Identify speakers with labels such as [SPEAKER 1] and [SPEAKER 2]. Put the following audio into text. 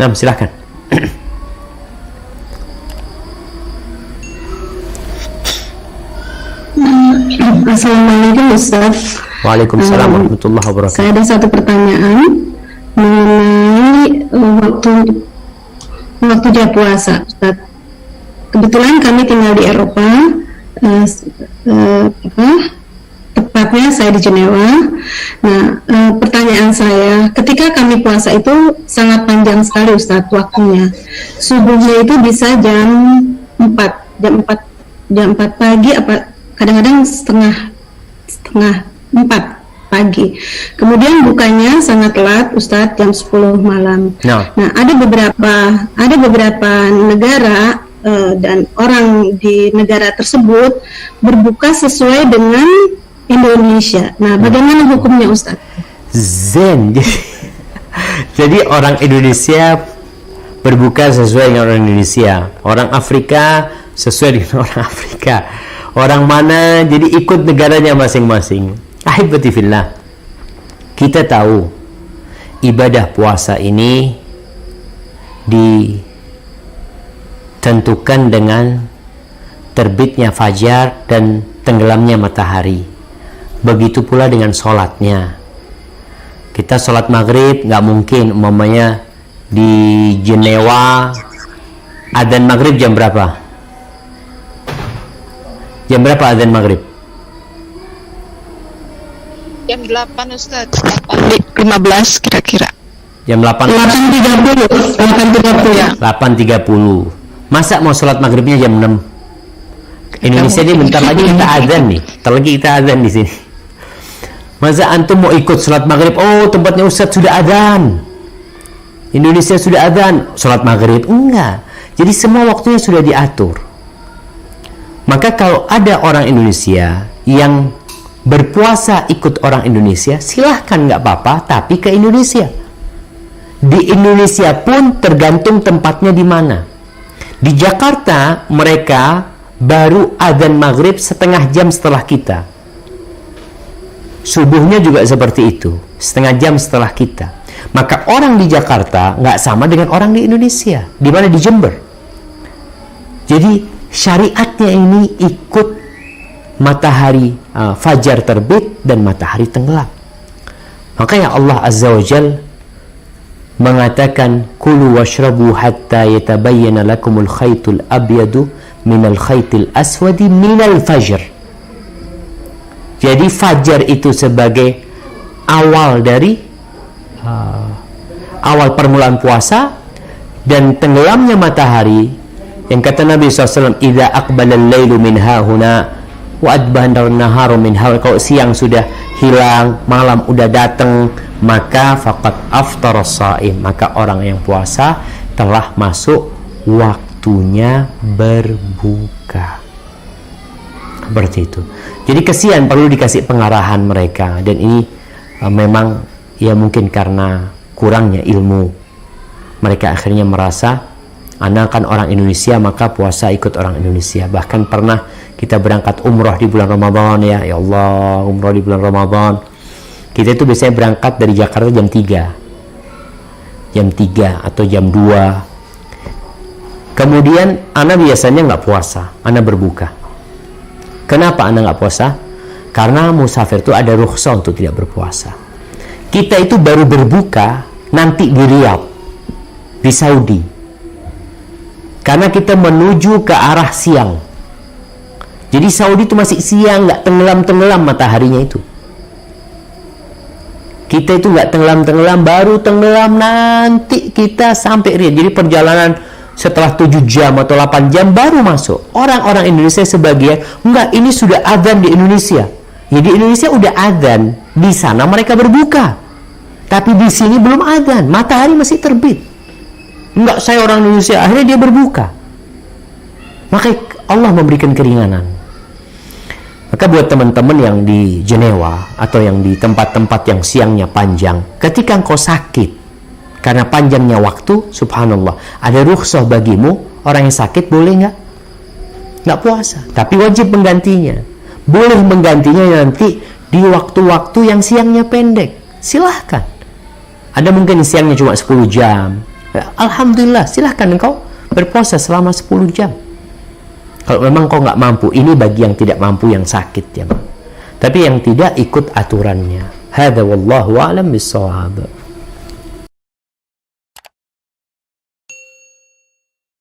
[SPEAKER 1] Nah, silakan.
[SPEAKER 2] Assalamualaikum Ustaz.
[SPEAKER 1] Waalaikumsalam warahmatullahi wabarakatuh.
[SPEAKER 2] Saya ada satu pertanyaan mengenai waktu dia puasa, Ustaz. Kebetulan kami tinggal di Eropa, tepatnya saya di Jenewa. Nah, pertanyaan saya, ketika kami puasa itu sangat panjang sekali, Ustaz, waktunya. Subuhnya itu bisa jam 4 pagi, apa kadang-kadang setengah 4 pagi. Kemudian bukanya sangat telat, Ustadz, jam 10 malam. Nah, ada beberapa negara dan orang di negara tersebut berbuka sesuai dengan Indonesia. Nah, bagaimana hukumnya, Ustadz?
[SPEAKER 1] Zen. Jadi orang Indonesia berbuka sesuai dengan orang Indonesia. Orang Afrika sesuai dengan orang Afrika. Orang mana jadi ikut negaranya masing-masing. Ahibati fillah, kita tahu ibadah puasa ini ditentukan dengan terbitnya fajar dan tenggelamnya matahari. Begitu pula dengan sholatnya. Kita sholat maghrib nggak mungkin umpamanya di Jenewa adzan maghrib jam berapa? Jam berapa adzan maghrib?
[SPEAKER 3] Jam 8 Ustaz, 8.15 kira-kira.
[SPEAKER 1] Jam 8.30. 8.30. Masa mau sholat maghribnya jam 6? Indonesia ini bentar lagi kita adzan nih. Bentar lagi kita adzan di sini. Masa antum mau ikut sholat maghrib? Oh, tempatnya Ustaz sudah adzan. Indonesia sudah adzan, sholat maghrib enggak. Jadi semua waktunya sudah diatur. Maka kalau ada orang Indonesia yang berpuasa ikut orang Indonesia, silahkan, nggak apa-apa, tapi ke Indonesia. Di Indonesia pun tergantung tempatnya di mana. Di Jakarta mereka baru adzan maghrib setengah jam setelah kita. Subuhnya juga seperti itu, setengah jam setelah kita. Maka orang di Jakarta nggak sama dengan orang di Indonesia. Di mana? Di Jember. Jadi syariatnya ini ikut matahari fajar terbit dan matahari tenggelam. Makanya Allah Azza wa Jal mengatakan kulu washrabu hatta yatabayyana lakumul khaytul abyadu minal khaytil aswadi minal fajr. Jadi fajar itu sebagai awal dari awal permulaan puasa, dan tenggelamnya matahari yang kata Nabi SAW, idza aqbala al-lailu min hahuna wa adbana an-naharu min hauna. Kalau siang sudah hilang, malam udah datang, maka faqad aftara as-shaim, maka orang yang puasa telah masuk waktunya berbuka. Seperti itu. Jadi kesian, perlu dikasih pengarahan mereka, dan ini memang ya mungkin karena kurangnya ilmu, mereka akhirnya merasa Anda kan orang Indonesia, maka puasa ikut orang Indonesia. Bahkan pernah kita berangkat umroh di bulan Ramadan, ya Allah, umroh di bulan Ramadan. Kita itu biasanya berangkat dari Jakarta jam 3 atau jam 2. Kemudian Anda biasanya nggak puasa, Anda berbuka. Kenapa Anda nggak puasa? Karena musafir itu ada rukhsah untuk tidak berpuasa. Kita itu baru berbuka nanti di Riyadh, di Saudi. Karena kita menuju ke arah siang. Jadi Saudi itu masih siang, nggak tenggelam-tenggelam mataharinya itu. Kita itu nggak tenggelam-tenggelam, baru tenggelam nanti kita sampai Riyadh. Jadi perjalanan setelah 7 jam atau 8 jam baru masuk. Orang-orang Indonesia sebagian, enggak, ini sudah adzan di Indonesia. Ya, di Indonesia udah adzan, di sana mereka berbuka. Tapi di sini belum adzan, matahari masih terbit. Enggak, saya orang Indonesia, akhirnya dia berbuka. Maka Allah memberikan keringanan. Maka buat teman-teman yang di Jenewa atau yang di tempat-tempat yang siangnya panjang, ketika engkau sakit karena panjangnya waktu, subhanallah, ada rukhsah bagimu. Orang yang sakit boleh nggak puasa, tapi wajib menggantinya. Boleh menggantinya nanti di waktu-waktu yang siangnya pendek, silahkan. Ada mungkin siangnya cuma 10 jam, Alhamdulillah, silahkan engkau berpuasa selama 10 jam. Kalau memang kau nggak mampu, ini bagi yang tidak mampu, yang sakit ya. Tapi yang tidak ikut aturannya. Hadza wallahu a'lam bissawab.